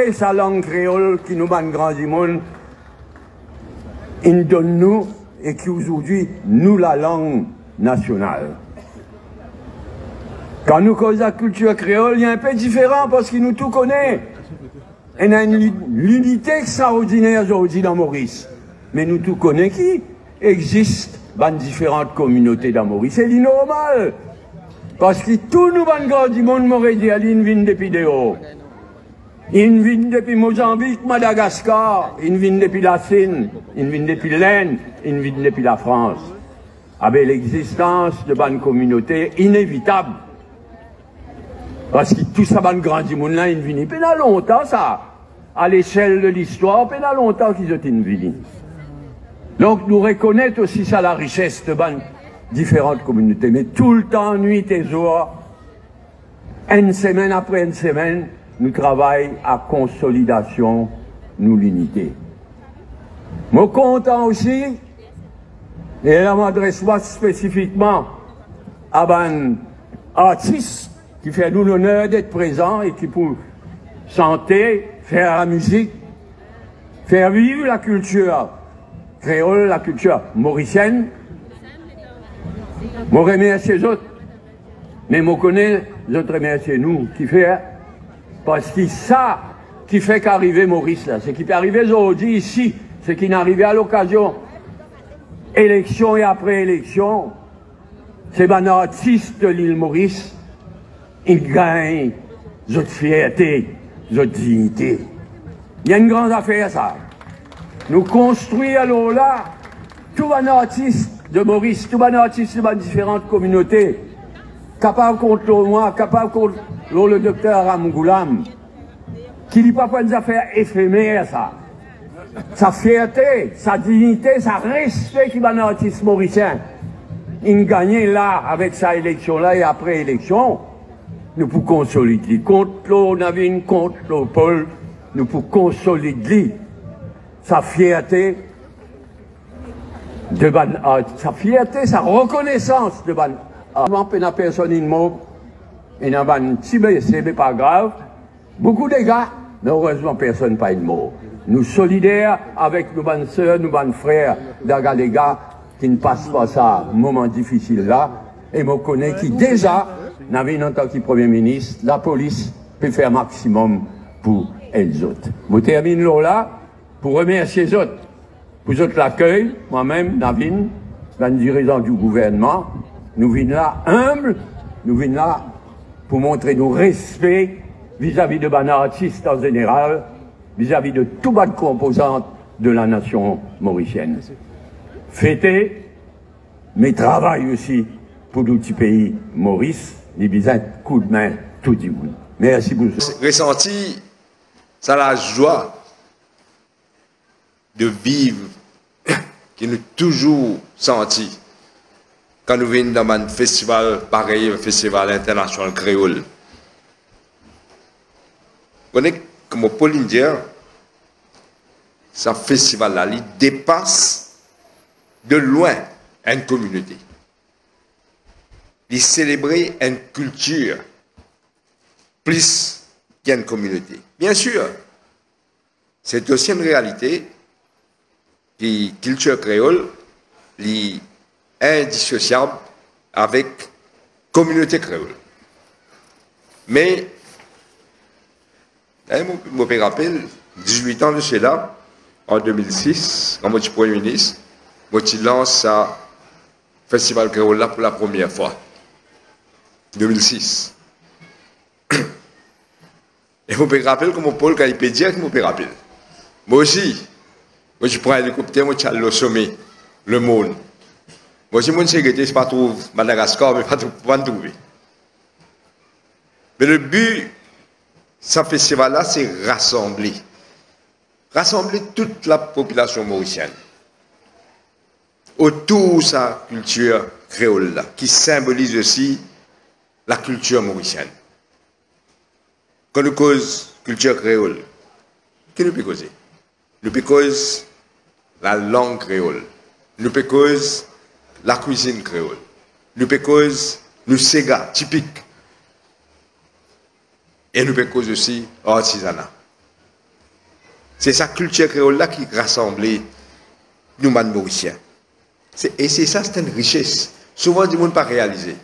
garder sa langue créole qui nous bat grand du monde, il donne nous et qui aujourd'hui nous la langue nationale. Quand nous causons la culture créole, il y a un peu différent parce qu'il nous tout connaît. Il y a l'unité extraordinaire aujourd'hui dans Maurice. Mais nous tout connaissons qui existe dans différentes communautés dans Maurice. C'est normal. Parce que tous nous, grands du monde, m'aurait dit, ils viennent depuis dehors. Ils viennent depuis Mozambique, Madagascar, ils viennent depuis la Chine, ils viennent depuis l'Inde, ils viennent depuis la France. Avec l'existence de bonnes communautés inévitable. Parce que tout ça, grand du monde là, ils viennent. Pendant longtemps, ça, à l'échelle de l'histoire, pendant longtemps qu'ils ont venus. Donc, nous reconnaissons aussi ça, la richesse de différentes communautés. Mais tout le temps, nuit et jour, une semaine après une semaine, nous travaillons à consolidation, nous l'unité. Moi, content aussi, et là, m'adresse moi spécifiquement à un artiste qui fait nous l'honneur d'être présent et qui peut chanter, faire la musique, faire vivre la culture créole, la culture mauricienne. Je remercie les autres, mais je connais les autres remercier nous qui fait, parce que ça qui fait qu'arriver Maurice là, c'est qui peut arriver aujourd'hui ici, c'est qui n'est arrivé à l'occasion, élection et après élection, c'est un artiste de l'île Maurice, il gagne notre fierté, notre dignité. Il y a une grande affaire ça. Nous construisons alors là, tout un artiste de Maurice, tout un artiste de différentes communautés, capable contre moi, capable contre le docteur Ramgoulam, qui dit pas des affaires éphémères ça. Sa fierté, sa dignité, sa respect qui va un artiste mauricien. Il gagne là, avec sa élection là et après élection, nous pouvons consolider. Contre le Navine, contre le Paul, nous pouvons consolider sa fierté, sa fierté, sa reconnaissance de ban. Avant, la personne est morte, il y a un petit blessé, mais pas grave. Beaucoup de dégâts, mais heureusement, personne n'est pas mort. Nous solidaires avec nos bonnes sœurs, nos bonnes frères, les gars qui ne passent pas ça, moment difficile là, et me connais qui déjà, en tant que Premier ministre, la police peut faire maximum pour elles autres. Je termine là pour remercier les autres. Pour autres l'accueil, moi-même, Navine, le dirigeant du gouvernement, nous venons là humbles, nous venons là pour montrer nos respects vis-à-vis de nos artistes en général, vis-à-vis de toutes les composantes de la nation mauricienne. Fêter, mais travail aussi pour le petit pays Maurice, les besoin de coup de main tout le monde. Merci beaucoup. Ressenti, ça la joie de vivre qui nous toujours senti quand nous venons dans un festival pareil, un festival international créole. Vous connaissez, comme Pauline dit, ce festival-là, il dépasse de loin une communauté. Il célèbre une culture plus qu'une communauté. Bien sûr, c'est aussi une réalité que la culture créole est indissociable avec la communauté créole. Mais, je me rappelle, 18 ans de cela, en 2006, quand je suis Premier ministre, je lance le Festival créole là pour la première fois. 2006. Et je me rappelle comme Paul, quand il peut dire que je me rappelle. Moi aussi, moi je prends un hélicoptère, moi je suis au sommet, le monde. Moi aussi, mon sécurité, je ne trouve pas Madagascar, mais je ne peux pas trouver. Mais le but de ce festival-là, c'est rassembler. Rassembler toute la population mauricienne autour de sa culture créole, qui symbolise aussi la culture mauricienne. Quand nous causons culture créole, qu'est-ce que nous pouvons causer? Nous pouvons causer la langue créole. Nous pouvons causer la cuisine créole. Nous pouvons causer le séga typique. Et nous pouvons causer aussi l'artisanat. C'est sa culture créole-là qui rassemble nous, Mauriciens. Et c'est ça, c'est une richesse. Souvent, du monde pas réalisé.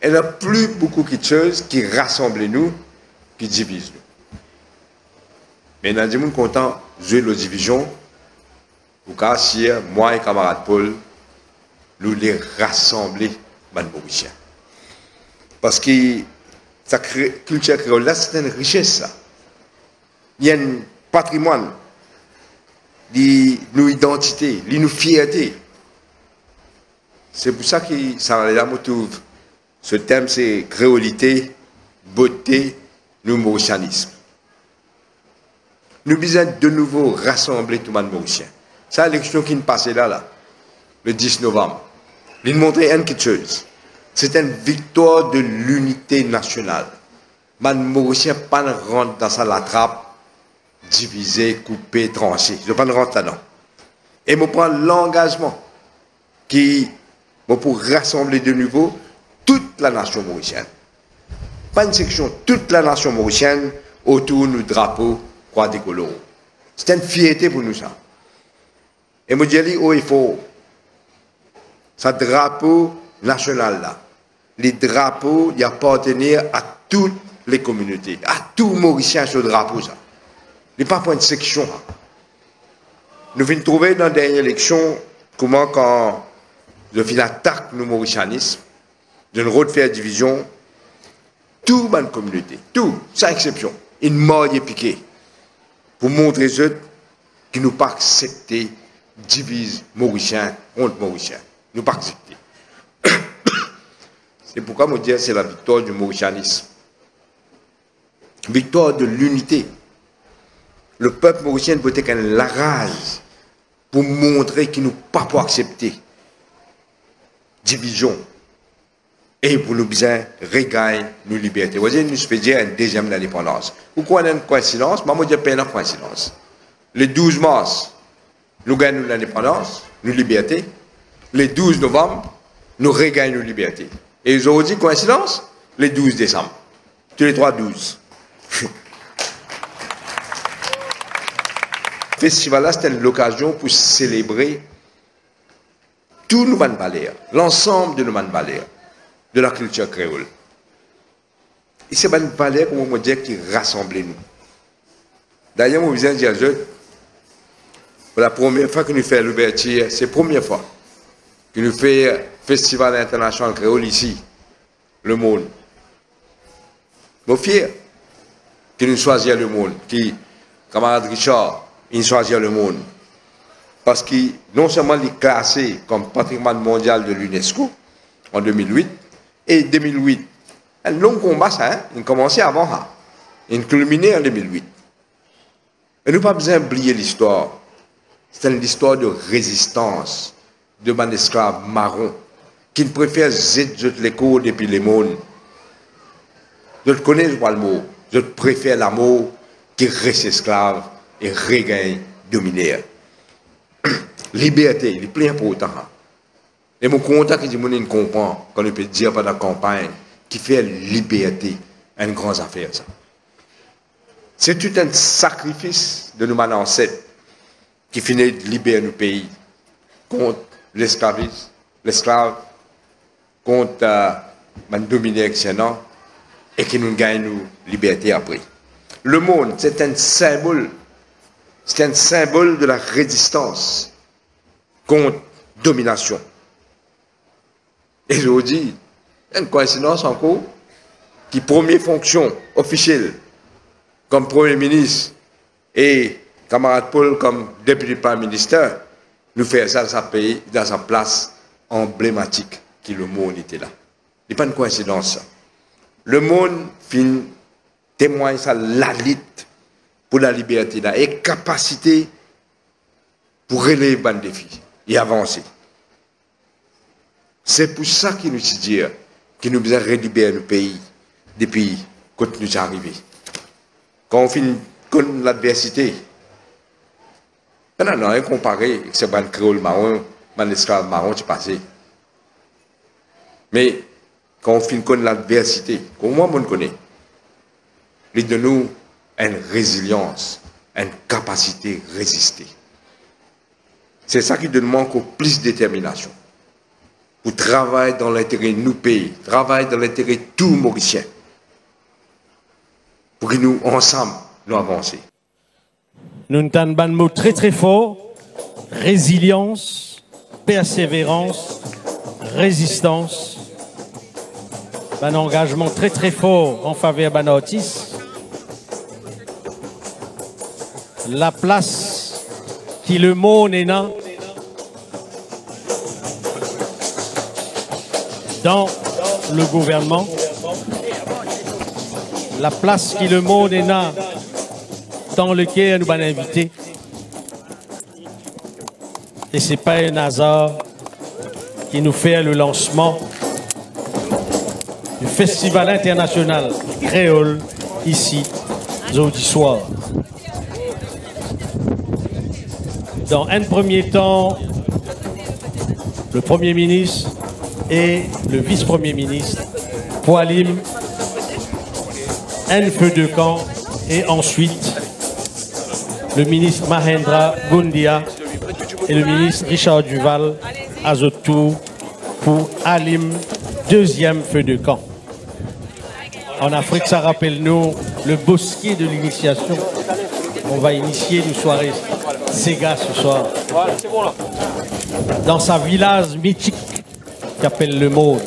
Il n'y a plus beaucoup de choses qui rassemblent nous, qui divisent nous. Mais dans le monde content de jouer la division, au cas si moi et camarade Paul, nous les rassembler, Mauriciens. Parce que sa culture créole là, c'est une richesse. Ça. Il y a un patrimoine, nos identités, nos fiertés. C'est pour ça que ça là, trouve. Ce thème, c'est créolité, beauté, nous mauricianisme. Nous besoin de nouveau rassembler tout le monde mauricien. C'est l'élection qui nous passait là, le 10 novembre. Il nous montrait une chose. C'est une victoire de l'unité nationale. Les Mauriciens ne pas rentrer dans ça la trappe, diviser, couper, trancher. Je ne pas rentrer là-dedans. Et je prends l'engagement qui pour rassembler de nouveau toute la nation mauricienne. Pas une section, toute la nation mauricienne autour du drapeau Croix des Colons. C'est une fierté pour nous ça. Et je dis, oh, il faut ce drapeau national là. Les drapeaux, il appartiennent à toutes les communautés, à tout Mauricien ce drapeau ça. Il n'est pas pour une section. Nous venons trouver dans la dernière élection comment quand je fais l'attaque du mauricianisme, de nous refaire division, toute la communauté, tout, sans exception, une mort est piquée pour montrer eux qu'ils n'ont pas accepté divise Mauricien contre Mauricien. Nous pas accepté. C'est pourquoi je dis que c'est la victoire du mauricianisme. Victoire de l'unité. Le peuple mauricien peut être la rage pour montrer qu'il n'a pas pour accepter division et pour nous bien regagner nos libertés. Vous voyez, nous faisons une deuxième indépendance. Pourquoi on a une coïncidence? Moi, je dis pas une coïncidence. Le 12 mars, nous gagnons l'indépendance, nos libertés. Le 12 novembre, nous regagnons nos libertés. Et aujourd'hui, coïncidence, le 12 décembre. Tous les 3-12. Le festival-là, c'était l'occasion pour célébrer tous nos manbalères, l'ensemble de nos manbalères, de la culture créole. Et c'est une valeur, comme on dit, qui rassemble nous. D'ailleurs, on vient dire, pour la première fois que nous faisons l'ouverture, c'est la première fois que nous faisons le Festival international créole ici, le monde. Nous sommes fiers que nous choisissions le monde, qui, camarade Richard, il choisit le monde. Parce que non seulement il est classé comme patrimoine mondial de l'UNESCO en 2008, et 2008, un long combat, ça, hein? Il a commencé avant ça. Il a culminé en 2008. Et nous n'avons pas besoin d'oublier l'histoire. C'est une histoire de résistance de man esclaves marrons qui préfèrent zéter les cours depuis les mondes. Je connais le mot. Je préfère l'amour qui reste esclave et regagne dominaire. Liberté, il est plus important. Et mon contact que je me comprend quand on peut dire pendant la campagne qui fait liberté une grande affaire. C'est tout un sacrifice de nos ancêtres qui finit de libérer nos pays contre l'esclavisme, l'esclave, contre le dominaire excellent et qui nous gagne nos liberté après. Le monde, c'est un symbole de la résistance contre domination. Et je vous dis, il y a une coïncidence encore, qui première fonction officielle comme Premier ministre et camarade Paul comme député Premier ministre, nous fait ça dans sa pays, dans sa place emblématique, qui le monde était là. Il n'y a pas une coïncidence, ça. Le monde témoigne ça, la lutte pour la liberté, là, et capacité pour relever les défis et avancer. C'est pour ça qu'il nous dit qu'il nous besoin de libérer le pays depuis quand nous sommes arrivés. Quand on finit contre l'adversité, non, rien comparé avec ce ban créole marron, ban esclave marron qui passé. Mais quand on finit contre l'adversité, comme moi, on connaît, il de nous une résilience, une capacité à résister. C'est ça qui demande encore plus de détermination. Pour travailler dans l'intérêt de nos pays, travailler dans l'intérêt de tous les Mauriciens. Pour que nous, ensemble, nous avancions. Nous avons un mot très très fort, résilience, persévérance, résistance. Un engagement très très fort en faveur de Banotis. La place qui le monde est là dans le gouvernement. La place qui le monde est là dans lequel nous allons inviter. Et ce n'est pas un hasard qui nous fait le lancement du Festival international créole ici, jeudi soir. Dans un premier temps, le Premier ministre et le Vice-Premier ministre pour Alim, un feu de camp et ensuite le ministre Mahendra Goundia et le ministre Richard Duval à Zotou pour Alim, deuxième feu de camp. En Afrique, ça rappelle nous le bosquet de l'initiation. On va initier une soirée Sega ce soir. Dans sa village mythique qu'appelle le Monde.